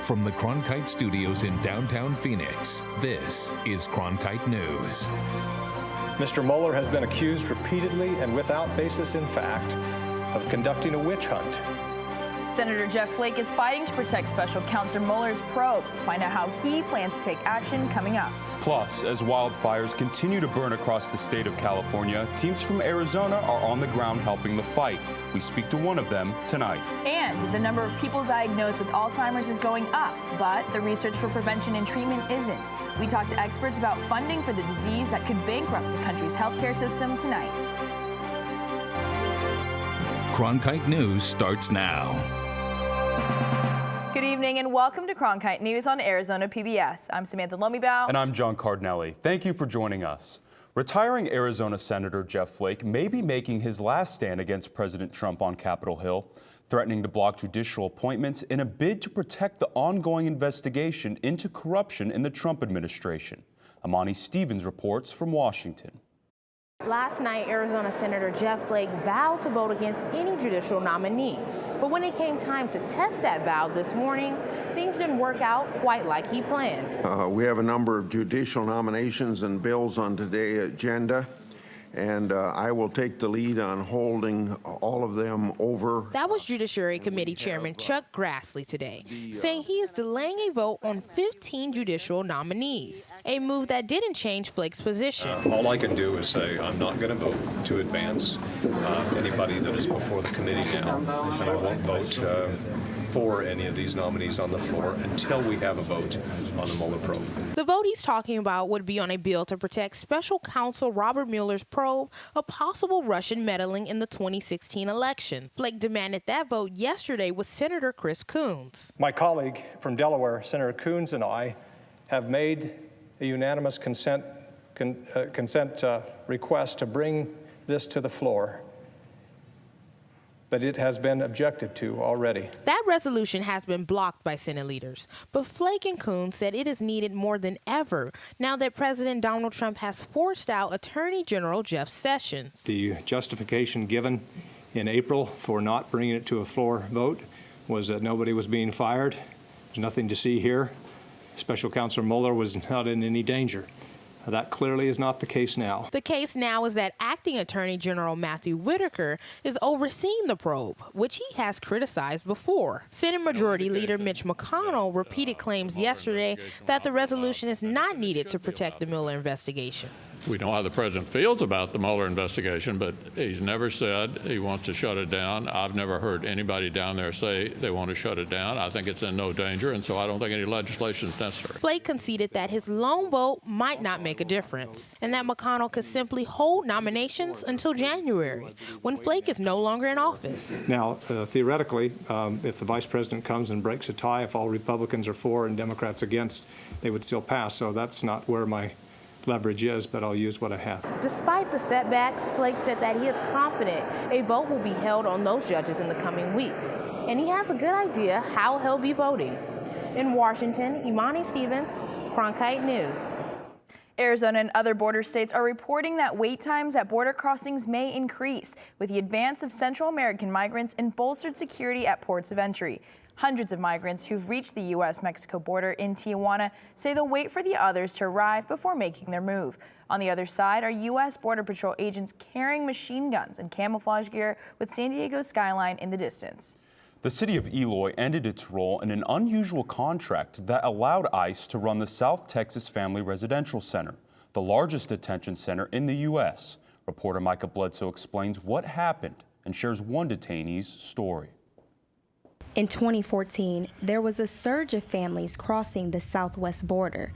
From the Cronkite studios in downtown Phoenix, this is Cronkite News. Mr. Mueller has been accused repeatedly and without basis in fact of conducting a witch hunt. Senator Jeff Flake is fighting to protect Special Counsel Mueller's probe. Find out how he plans to take action coming up. Plus, as wildfires continue to burn across the state of California, teams from Arizona are on the ground helping the fight. We speak to one of them tonight. And the number of people diagnosed with Alzheimer's is going up, but the research for prevention and treatment isn't. We talk to experts about funding for the disease that could bankrupt the country's healthcare system tonight. Cronkite News starts now. Good evening and welcome to Cronkite News on Arizona PBS. I'm Samantha Lomibao. And I'm John Cardinelli. Thank you for joining us. Retiring Arizona Senator Jeff Flake may be making his last stand against President Trump on Capitol Hill, threatening to block judicial appointments in a bid to protect the ongoing investigation into corruption in the Trump administration. Amani Stevens reports from Washington. Last night, Arizona Senator Jeff Flake vowed to vote against any judicial nominee. But when it came time to test that vow this morning, things didn't work out quite like he planned. We have a number of judicial nominations and bills on today's agenda, and I will take the lead on holding all of them over. That was Judiciary Committee Chairman Chuck Grassley today, saying he is delaying a vote on 15 judicial nominees, a move that didn't change Flake's position. All I can do is say I'm not going to vote to advance anybody that is before the committee now, and I won't vote for any of these nominees on the floor until we have a vote on the Mueller probe. The vote he's talking about would be on a bill to protect Special Counsel Robert Mueller's probe of possible Russian meddling in the 2016 election. Flake demanded that vote yesterday with Senator Chris Coons. My colleague from Delaware, Senator Coons, and I have made a unanimous consent request to bring this to the floor, but it has been objected to already. That resolution has been blocked by Senate leaders, but Flake and Coons said it is needed more than ever now that President Donald Trump has forced out Attorney General Jeff Sessions. The justification given in April for not bringing it to a floor vote was that nobody was being fired. There's nothing to see here. Special Counsel Mueller was not in any danger. That clearly is not the case now. The case now is that Acting Attorney General Matthew Whitaker is overseeing the probe, which he has criticized before. Senate Majority Leader Mitch McConnell repeated claims yesterday that the resolution is not needed to protect the Mueller investigation. We know how the president feels about the Mueller investigation, but he's never said he wants to shut it down. I've never heard anybody down there say they want to shut it down. I think it's in no danger, and so I don't think any legislation is necessary. Flake conceded that his lone vote might not make a difference, and that McConnell could simply hold nominations until January, when Flake is no longer in office. Now, theoretically, if the vice president comes and breaks a tie, if all Republicans are for and Democrats against, they would still pass. So that's not where my leverage is, but I'll use what I have. Despite the setbacks, Flake said that he is confident a vote will be held on those judges in the coming weeks, and he has a good idea how he'll be voting. In Washington, Imani Stevens, Cronkite News. Arizona and other border states are reporting that wait times at border crossings may increase with the advance of Central American migrants and bolstered security at ports of entry. Hundreds of migrants who've reached the U.S.-Mexico border in Tijuana say they'll wait for the others to arrive before making their move. On the other side are U.S. Border Patrol agents carrying machine guns and camouflage gear with San Diego skyline in the distance. The city of Eloy ended its role in an unusual contract that allowed ICE to run the South Texas Family Residential Center, the largest detention center in the U.S. Reporter Micah Bledsoe explains what happened and shares one detainee's story. In 2014, there was a surge of families crossing the southwest border.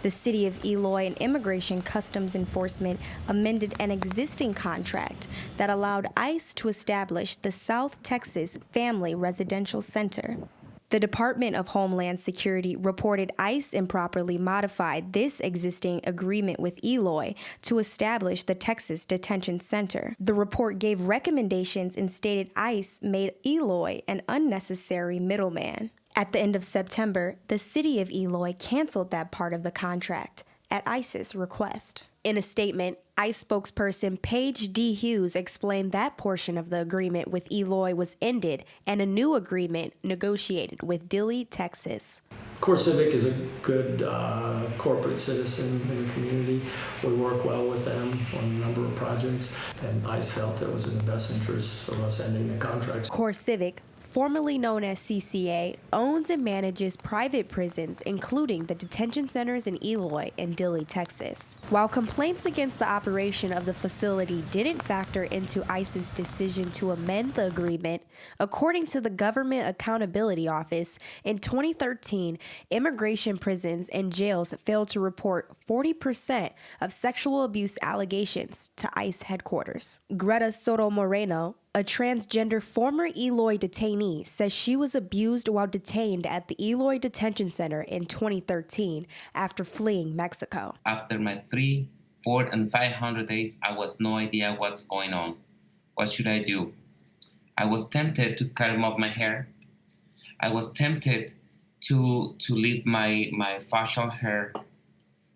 The city of Eloy and Immigration Customs Enforcement amended an existing contract that allowed ICE to establish the South Texas Family Residential Center. The Department of Homeland Security reported ICE improperly modified this existing agreement with Eloy to establish the Texas Detention Center. The report gave recommendations and stated ICE made Eloy an unnecessary middleman. At the end of September, the city of Eloy canceled that part of the contract at ICE's request. In a statement, ICE spokesperson Paige D. Hughes explained that portion of the agreement with Eloy was ended and a new agreement negotiated with Dilley, Texas. CoreCivic is a good corporate citizen in the community. We work well with them on a number of projects, and ICE felt it was in the best interest of us ending the contracts. CoreCivic, formerly known as CCA, owns and manages private prisons, including the detention centers in Eloy and Dilley, Texas. While complaints against the operation of the facility didn't factor into ICE's decision to amend the agreement, according to the Government Accountability Office, in 2013, immigration prisons and jails failed to report 40% of sexual abuse allegations to ICE headquarters. Greta Soto Moreno, a transgender former Eloy detainee, says she was abused while detained at the Eloy Detention Center in 2013 after fleeing Mexico. After my 300, 400, and 500 days, I was no idea what's going on. What should I do? I was tempted to cut off my hair. I was tempted to leave my facial hair.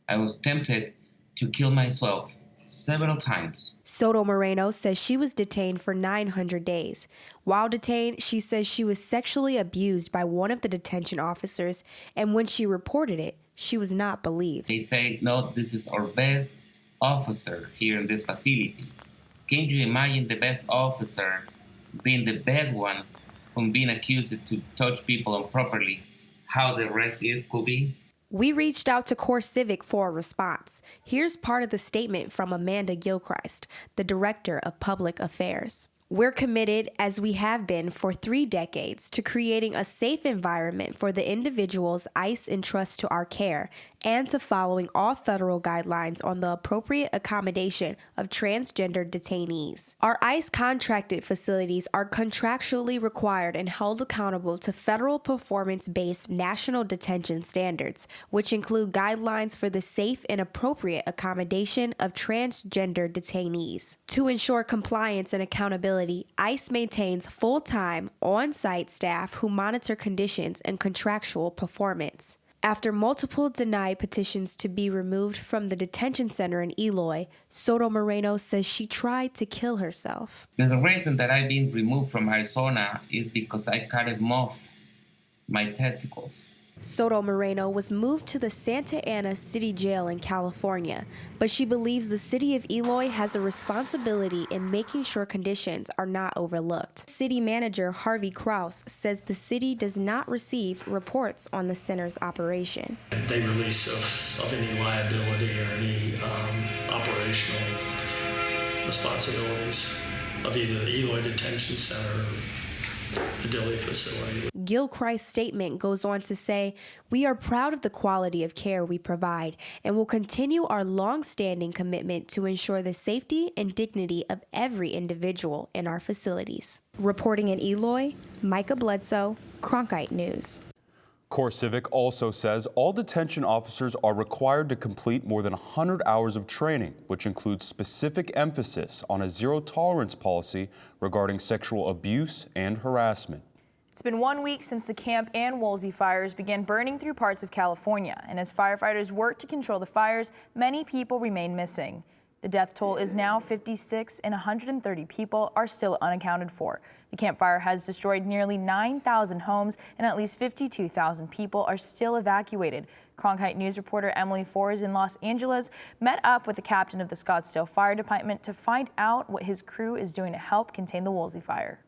I was tempted to kill myself several times. Soto Moreno says she was detained for 900 days. While detained, she says she was sexually abused by one of the detention officers, and when she reported it, she was not believed. They say, no, this is our best officer here in this facility. Can you imagine the best officer being the best one from being accused to touch people improperly? How the rest could be? We reached out to CoreCivic for a response. Here's part of the statement from Amanda Gilchrist, the Director of Public Affairs. We're committed, as we have been for 3 decades, to creating a safe environment for the individuals ICE entrusts to our care and to following all federal guidelines on the appropriate accommodation of transgender detainees. Our ICE contracted facilities are contractually required and held accountable to federal performance-based national detention standards, which include guidelines for the safe and appropriate accommodation of transgender detainees. To ensure compliance and accountability, ICE maintains full-time, on-site staff who monitor conditions and contractual performance. After multiple denied petitions to be removed from the detention center in Eloy, Soto Moreno says she tried to kill herself. The reason that I've been removed from Arizona is because I cut off my testicles. Soto Moreno was moved to the Santa Ana City Jail in California, but she believes the city of Eloy has a responsibility in making sure conditions are not overlooked. City Manager Harvey Kraus says the city does not receive reports on the center's operation. They release of any liability or any operational responsibilities of either the Eloy Detention Center or the Dilley facility. Gilchrist's statement goes on to say, "We are proud of the quality of care we provide and will continue our long-standing commitment to ensure the safety and dignity of every individual in our facilities." Reporting in Eloy, Micah Bledsoe, Cronkite News. CoreCivic also says all detention officers are required to complete more than 100 hours of training, which includes specific emphasis on a zero-tolerance policy regarding sexual abuse and harassment. It's been 1 week since the Camp and Woolsey fires began burning through parts of California, and as firefighters work to control the fires, many people remain missing. The death toll is now 56, and 130 people are still unaccounted for. The Camp Fire has destroyed nearly 9,000 homes, and at least 52,000 people are still evacuated. Cronkite News reporter Emily Forrest in Los Angeles met up with the captain of the Scottsdale Fire Department to find out what his crew is doing to help contain the Woolsey fire.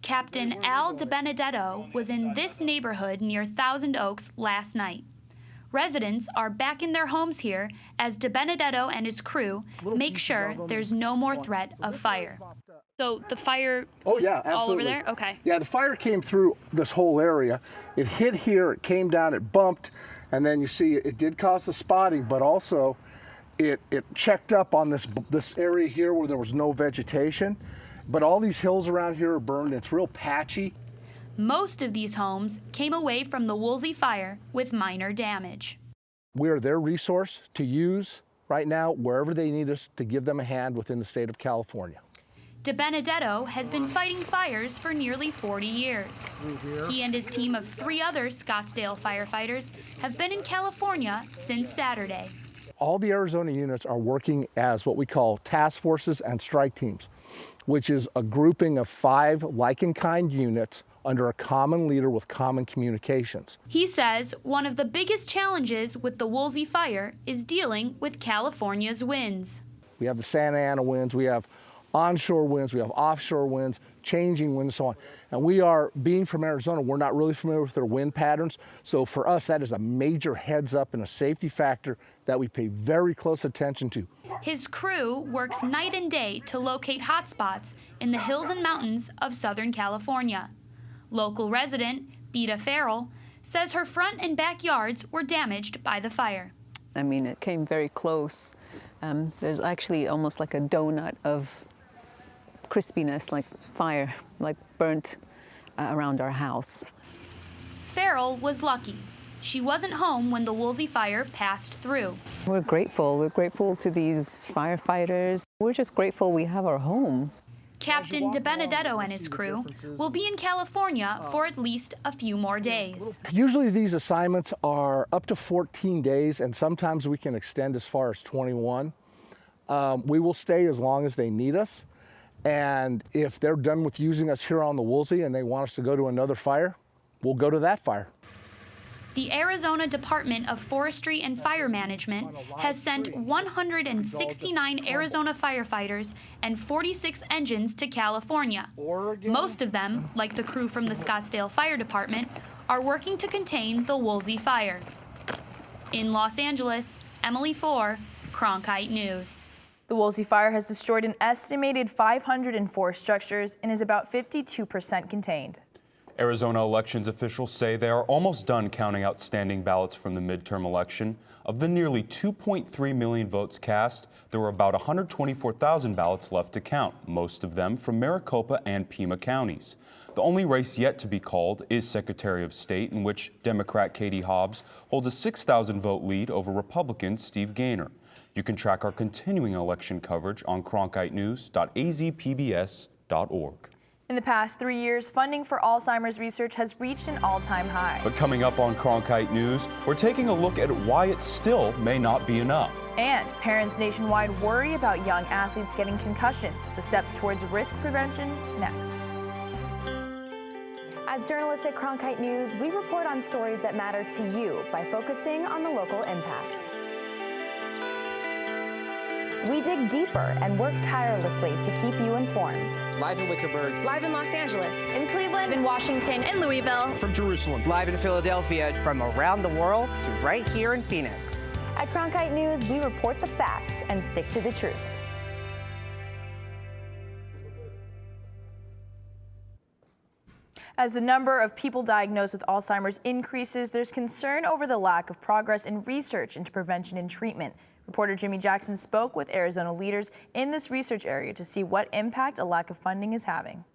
Captain Al DiBenedetto was in this neighborhood near Thousand Oaks last night. Residents are back in their homes here as DiBenedetto and his crew make sure there's no more threat of fire. So the fire was all over there? Okay. Yeah, the fire came through this whole area. It hit here, it came down, it bumped, and then you see it did cause the spotting, but also it checked up on this area here where there was no vegetation. But all these hills around here are burned. It's real patchy. Most of these homes came away from the Woolsey fire with minor damage. We are their resource to use right now wherever they need us to give them a hand within the state of California. DiBenedetto has been fighting fires for nearly 40 years. He and his team of 3 other Scottsdale firefighters have been in California since Saturday. All the Arizona units are working as what we call task forces and strike teams, which is a grouping of 5 like-in-kind units under a common leader with common communications. He says one of the biggest challenges with the Woolsey fire is dealing with California's winds. We have the Santa Ana winds, we have onshore winds, we have offshore winds, changing winds, so on. And we are, being from Arizona, we're not really familiar with their wind patterns. So for us, that is a major heads up and a safety factor that we pay very close attention to. His crew works night and day to locate hotspots in the hills and mountains of Southern California. Local resident, Beta Farrell, says her front and backyards were damaged by the fire. I mean, it came very close. There's actually almost like a donut of crispiness, like fire, like burnt around our house. Farrell was lucky. She wasn't home when the Woolsey fire passed through. We're grateful. We're grateful to these firefighters. We're just grateful we have our home. Captain DeBenedetto and his crew will be in California for at least a few more days. Usually these assignments are up to 14 days, and sometimes we can extend as far as 21. We will stay as long as they need us. And if they're done with using us here on the Woolsey and they want us to go to another fire, we'll go to that fire. The Arizona Department of Forestry and Fire Management has sent 169 Arizona firefighters and 46 engines to California. Most of them, like the crew from the Scottsdale Fire Department, are working to contain the Woolsey fire. In Los Angeles, Emily Four, Cronkite News. The Woolsey fire has destroyed an estimated 504 structures and is about 52% contained. Arizona elections officials say they are almost done counting outstanding ballots from the midterm election. Of the nearly 2.3 million votes cast, there were about 124,000 ballots left to count, most of them from Maricopa and Pima counties. The only race yet to be called is Secretary of State, in which Democrat Katie Hobbs holds a 6,000 vote lead over Republican Steve Gaynor. You can track our continuing election coverage on cronkitenews.azpbs.org. In the past 3 years, funding for Alzheimer's research has reached an all-time high. But coming up on Cronkite News, we're taking a look at why it still may not be enough. And parents nationwide worry about young athletes getting concussions. The steps towards risk prevention next. As journalists at Cronkite News, we report on stories that matter to you by focusing on the local impact. We dig deeper and work tirelessly to keep you informed. Live in Wickerburg. Live in Los Angeles. In Cleveland. In Washington. In Louisville. From Jerusalem. Live in Philadelphia. From around the world to right here in Phoenix. At Cronkite News, we report the facts and stick to the truth. As the number of people diagnosed with Alzheimer's increases, there's concern over the lack of progress in research into prevention and treatment. Reporter Jimmy Jackson spoke with Arizona leaders in this research area to see what impact a lack of funding is having.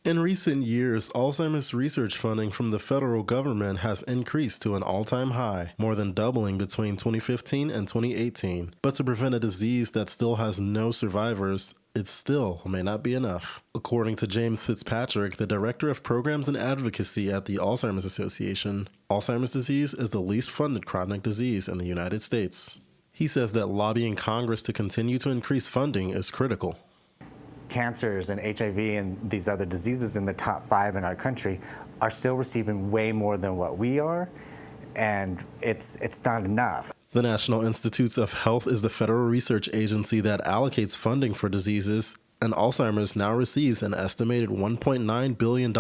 In recent years, Alzheimer's research funding from the federal government has increased to an all-time high, more than doubling between 2015 and 2018. But to prevent a disease that still has no survivors, it still may not be enough. According to James Fitzpatrick, the Director of Programs and Advocacy at the Alzheimer's Association, Alzheimer's disease is the least funded chronic disease in the United States. He says that lobbying Congress to continue to increase funding is critical. Cancers and HIV and these other diseases in the top 5 in our country are still receiving way more than what we are, and it's not enough. The National Institutes of Health is the federal research agency that allocates funding for diseases, and Alzheimer's now receives an estimated $1.9 billion,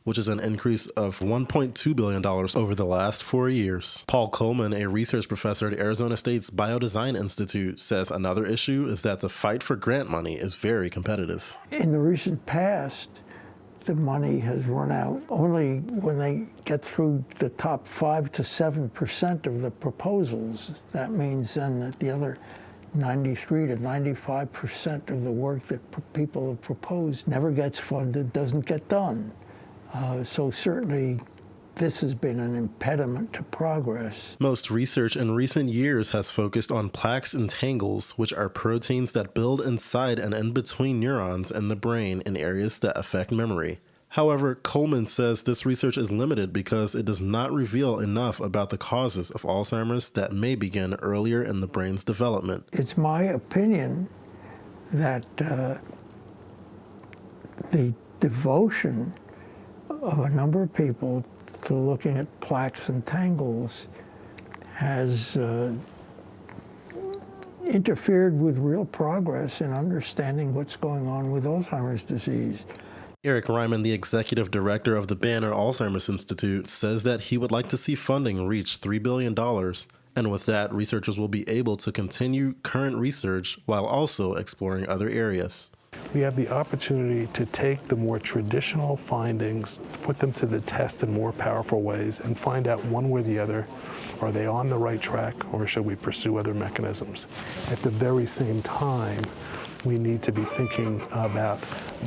which is an increase of $1.2 billion over the last 4 years. Paul Coleman, a research professor at Arizona State's Biodesign Institute, says another issue is that the fight for grant money is very competitive. In the recent past, the money has run out only when they get through the top 5 to 7% of the proposals. That means then that the other 93 to 95% of the work that people have proposed never gets funded, doesn't get done. So certainly this has been an impediment to progress. Most research in recent years has focused on plaques and tangles, which are proteins that build inside and in between neurons in the brain in areas that affect memory. However, Coleman says this research is limited because it does not reveal enough about the causes of Alzheimer's that may begin earlier in the brain's development. It's my opinion that the devotion of a number of people to looking at plaques and tangles has interfered with real progress in understanding what's going on with Alzheimer's disease. Eric Ryman, the executive director of the Banner Alzheimer's Institute, says that he would like to see funding reach $3 billion. And with that, researchers will be able to continue current research while also exploring other areas. We have the opportunity to take the more traditional findings, put them to the test in more powerful ways, and find out one way or the other, are they on the right track, or should we pursue other mechanisms? At the very same time, we need to be thinking about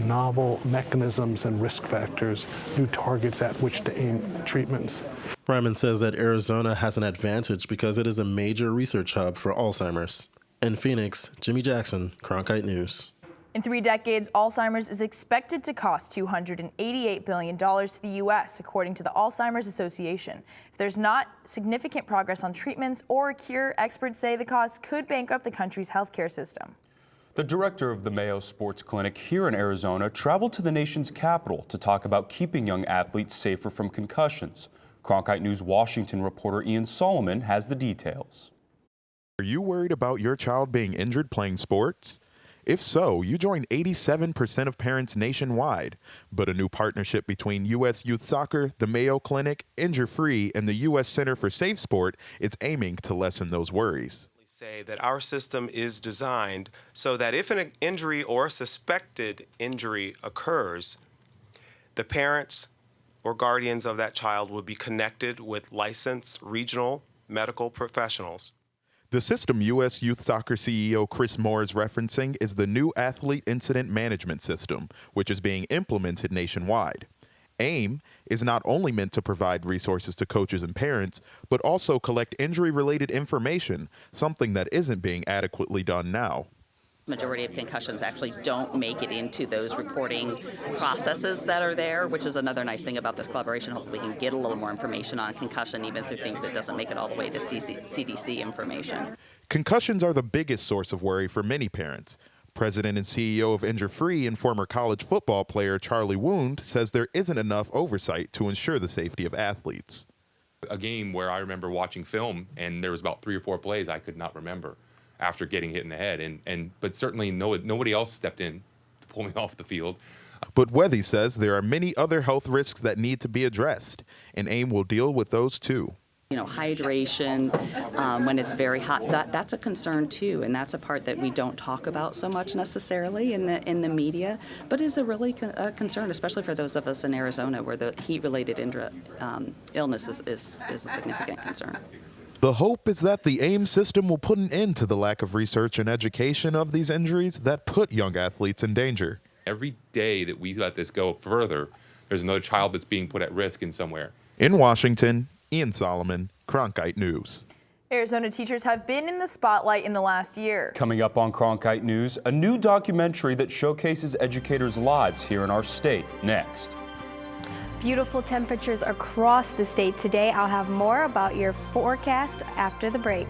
novel mechanisms and risk factors, new targets at which to aim treatments. Ryman says that Arizona has an advantage because it is a major research hub for Alzheimer's. In Phoenix, Jimmy Jackson, Cronkite News. In 3 decades, Alzheimer's is expected to cost $288 billion to the U.S., according to the Alzheimer's Association. If there's not significant progress on treatments or a cure, experts say the cost could bankrupt the country's healthcare system. The director of the Mayo Sports Clinic here in Arizona traveled to the nation's capital to talk about keeping young athletes safer from concussions. Cronkite News Washington reporter Ian Solomon has the details. Are you worried about your child being injured playing sports? If so, you join 87% of parents nationwide. But a new partnership between U.S. Youth Soccer, the Mayo Clinic, Injure Free, and the U.S. Center for Safe Sport is aiming to lessen those worries. Say that our system is designed so that if an injury or a suspected injury occurs, the parents or guardians of that child will be connected with licensed regional medical professionals. The system U.S. Youth Soccer CEO Chris Moore is referencing is the new Athlete Incident Management System, which is being implemented nationwide. AIM is not only meant to provide resources to coaches and parents, but also collect injury-related information, something that isn't being adequately done now. Majority of concussions actually don't make it into those reporting processes that are there, which is another nice thing about this collaboration. Hopefully we can get a little more information on concussion, even through things that doesn't make it all the way to CDC information. Concussions are the biggest source of worry for many parents. President and CEO of Injure Free and former college football player Charlie Wound says there isn't enough oversight to ensure the safety of athletes. A game where I remember watching film and there was about 3 or 4 plays I could not remember after getting hit in the head, but certainly nobody else stepped in to pull me off the field. But Wethy says there are many other health risks that need to be addressed, and AIM will deal with those too. You know, hydration, when it's very hot, that's a concern too, and that's a part that we don't talk about so much necessarily in the media, but is a really concern, especially for those of us in Arizona where the heat-related illness is a significant concern. The hope is that the AIM system will put an end to the lack of research and education of these injuries that put young athletes in danger. Every day that we let this go further, there's another child that's being put at risk in somewhere. In Washington, Ian Solomon, Cronkite News. Arizona teachers have been in the spotlight in the last year. Coming up on Cronkite News, a new documentary that showcases educators' lives here in our state. Next. Beautiful temperatures across the state today. I'll have more about your forecast after the break.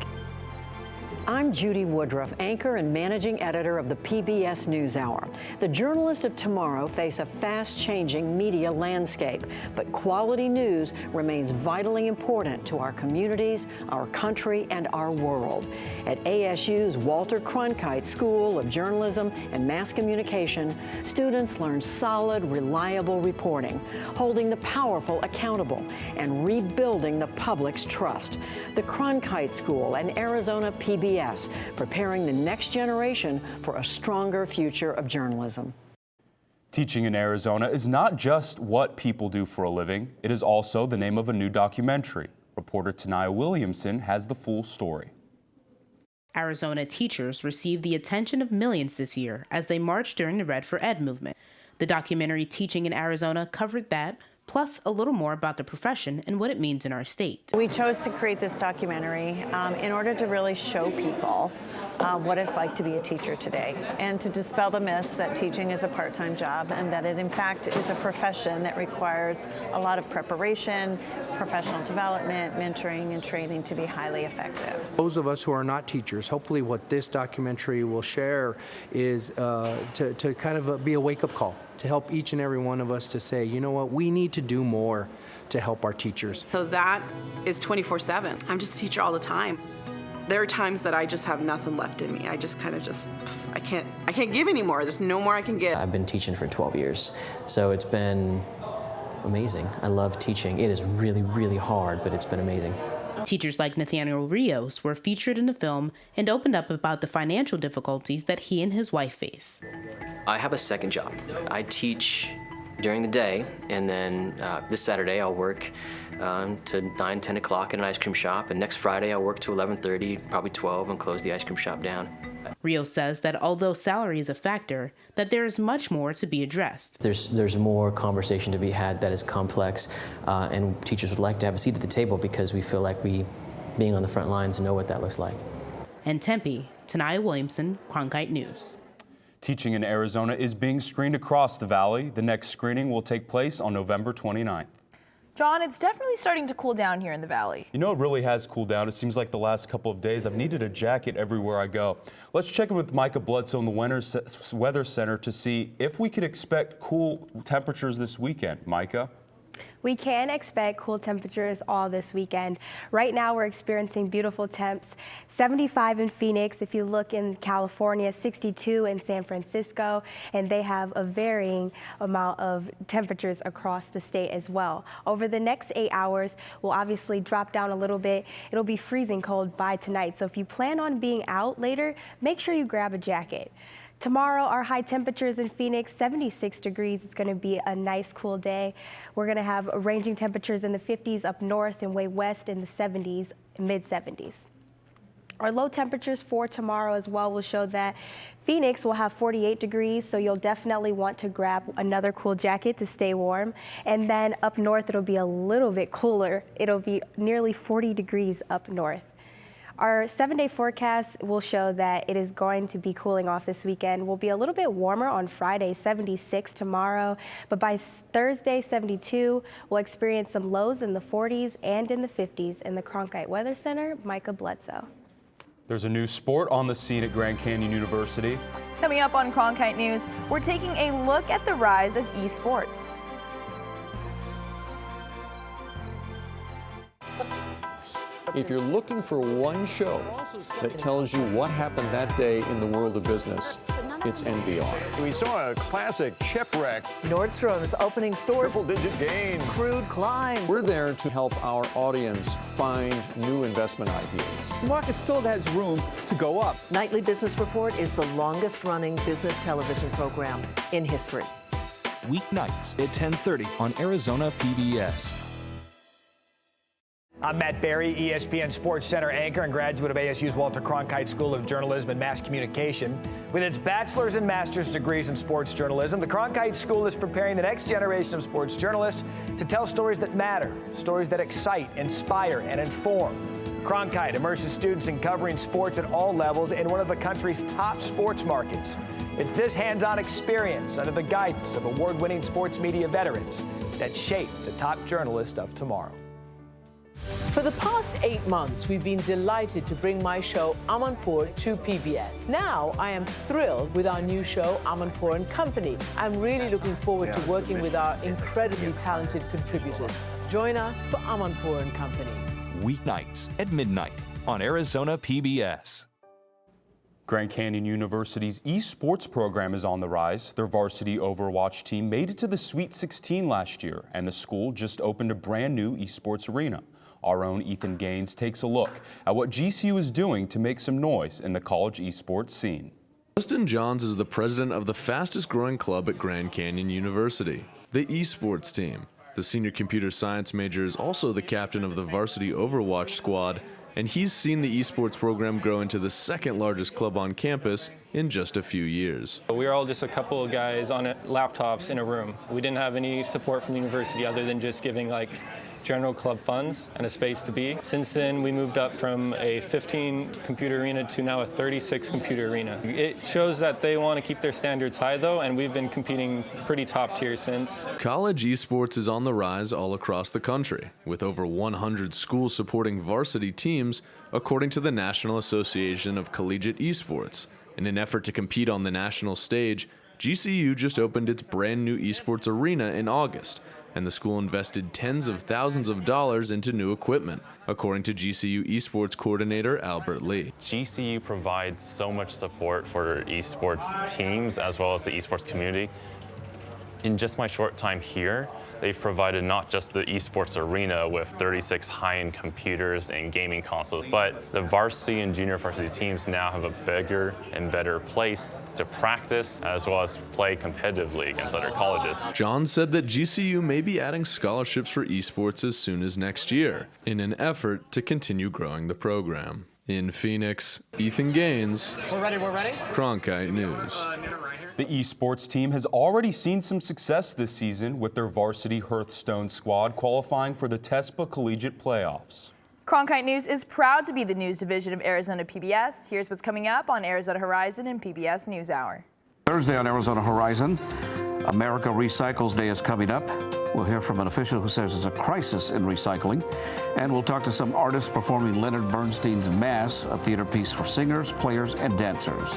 I'm Judy Woodruff, anchor and managing editor of the PBS NewsHour. The journalists of tomorrow face a fast-changing media landscape, but quality news remains vitally important to our communities, our country, and our world. At ASU's Walter Cronkite School of Journalism and Mass Communication, students learn solid, reliable reporting, holding the powerful accountable, and rebuilding the public's trust. The Cronkite School and Arizona PBS, preparing the next generation for a stronger future of journalism. Teaching in Arizona is not just what people do for a living, it is also the name of a new documentary. Reporter Tanaya Williamson has the full story. Arizona teachers received the attention of millions this year as they marched during the Red for Ed movement. The documentary Teaching in Arizona covered that, plus a little more about the profession and what it means in our state. We chose to create this documentary in order to really show people what it's like to be a teacher today, and to dispel the myths that teaching is a part-time job and that it in fact is a profession that requires a lot of preparation, professional development, mentoring, and training to be highly effective. Those of us who are not teachers, hopefully what this documentary will share is to kind of be a wake-up call to help each and every one of us to say, you know what, we need to do more to help our teachers. So that is 24/7. I'm just a teacher all the time. There are times that I just have nothing left in me. I just kind of I can't give anymore. There's no more I can give. I've been teaching for 12 years, so it's been amazing. I love teaching. It is really, really hard, but it's been amazing. Teachers like Nathaniel Rios were featured in the film and opened up about the financial difficulties that he and his wife face. I have a second job. I teach during the day, and then this Saturday I'll work to 9, 10 o'clock at an ice cream shop, and next Friday I'll work to 11:30, probably 12, and close the ice cream shop down. Rios says that although salary is a factor, that there is much more to be addressed. There's more conversation to be had that is complex, and teachers would like to have a seat at the table because we feel like we, being on the front lines, know what that looks like. In Tempe, Tanaya Williamson, Cronkite News. Teaching in Arizona is being screened across the valley. The next screening will take place on November 29th. John, it's definitely starting to cool down here in the valley. You know, it really has cooled down. It seems like the last couple of days I've needed a jacket everywhere I go. Let's check in with Micah Bledsoe in the Weather Center to see if we could expect cool temperatures this weekend. Micah? We can expect cool temperatures all this weekend. Right now we're experiencing beautiful temps. 75 in Phoenix. If you look in California, 62 in San Francisco, and they have a varying amount of temperatures across the state as well. Over the next 8 hours, we'll obviously drop down a little bit. It'll be freezing cold by tonight. So if you plan on being out later, make sure you grab a jacket. Tomorrow, our high temperatures in Phoenix, 76 degrees. It's going to be a nice, cool day. We're going to have ranging temperatures in the 50s up north and way west in the 70s, mid-70s. Our low temperatures for tomorrow as well will show that Phoenix will have 48 degrees, so you'll definitely want to grab another cool jacket to stay warm. And then up north, it'll be a little bit cooler. It'll be nearly 40 degrees up north. Our 7-day forecast will show that it is going to be cooling off this weekend. We'll be a little bit warmer on Friday, 76 tomorrow, but by Thursday, 72, we'll experience some lows in the 40s and in the 50s. In the Cronkite Weather Center, Micah Bledsoe. There's a new sport on the scene at Grand Canyon University. Coming up on Cronkite News, we're taking a look at the rise of esports. If you're looking for one show that tells you what happened that day in the world of business, it's NBR. We saw a classic shipwreck. Nordstrom's opening stores. Triple-digit gains. Crude climbs. We're there to help our audience find new investment ideas. The market still has room to go up. Nightly Business Report is the longest-running business television program in history. Weeknights at 10:30 on Arizona PBS. I'm Matt Berry, ESPN Sports Center anchor and graduate of ASU's Walter Cronkite School of Journalism and Mass Communication. With its bachelor's and master's degrees in sports journalism, the Cronkite School is preparing the next generation of sports journalists to tell stories that matter, stories that excite, inspire, and inform. Cronkite immerses students in covering sports at all levels in one of the country's top sports markets. It's this hands-on experience under the guidance of award-winning sports media veterans that shape the top journalists of tomorrow. For the past 8 months, we've been delighted to bring my show Amanpour to PBS. Now, I am thrilled with our new show Amanpour and Company. I'm really looking forward to working with our incredibly talented contributors. Join us for Amanpour and Company. Weeknights at midnight on Arizona PBS. Grand Canyon University's esports program is on the rise. Their varsity Overwatch team made it to the Sweet 16 last year, and the school just opened a brand new esports arena. Our own Ethan Gaines takes a look at what GCU is doing to make some noise in the college esports scene. Justin Johns is the president of the fastest growing club at Grand Canyon University, the esports team. The senior computer science major is also the captain of the varsity Overwatch squad, and he's seen the esports program grow into the second largest club on campus in just a few years. We were all just a couple of guys on laptops in a room. We didn't have any support from the university other than just giving general club funds and a space to be. Since then, we moved up from a 15 computer arena to now a 36 computer arena. It shows that they want to keep their standards high though, and we've been competing pretty top tier since. College esports is on the rise all across the country, with over 100 schools supporting varsity teams, according to the National Association of Collegiate Esports. In an effort to compete on the national stage, GCU just opened its brand new esports arena in August, and the school invested tens of thousands of dollars into new equipment, according to GCU esports coordinator Albert Lee. GCU provides so much support for esports teams as well as the esports community. In just my short time here, they've provided not just the esports arena with 36 high-end computers and gaming consoles, but the varsity and junior varsity teams now have a bigger and better place to practice as well as play competitively against other colleges. John said that GCU may be adding scholarships for esports as soon as next year in an effort to continue growing the program. In Phoenix, Ethan Gaines, We're ready. Cronkite News. The esports team has already seen some success this season with their varsity Hearthstone squad qualifying for the TESPA Collegiate Playoffs. Cronkite News is proud to be the news division of Arizona PBS. Here's what's coming up on Arizona Horizon and PBS NewsHour. Thursday on Arizona Horizon, America Recycles Day is coming up. We'll hear from an official who says it's a crisis in recycling. And we'll talk to some artists performing Leonard Bernstein's Mass, a theater piece for singers, players, and dancers.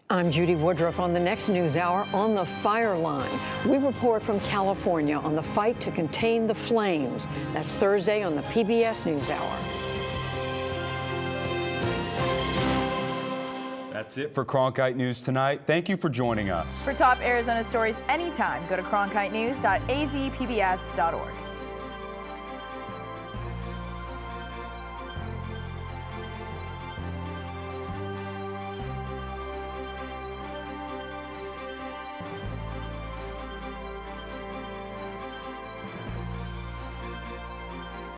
I'm Judy Woodruff. On the next NewsHour, on the fire line, we report from California on the fight to contain the flames. That's Thursday on the PBS NewsHour. That's it for Cronkite News tonight. Thank you for joining us. For top Arizona stories anytime, go to cronkitenews.azpbs.org.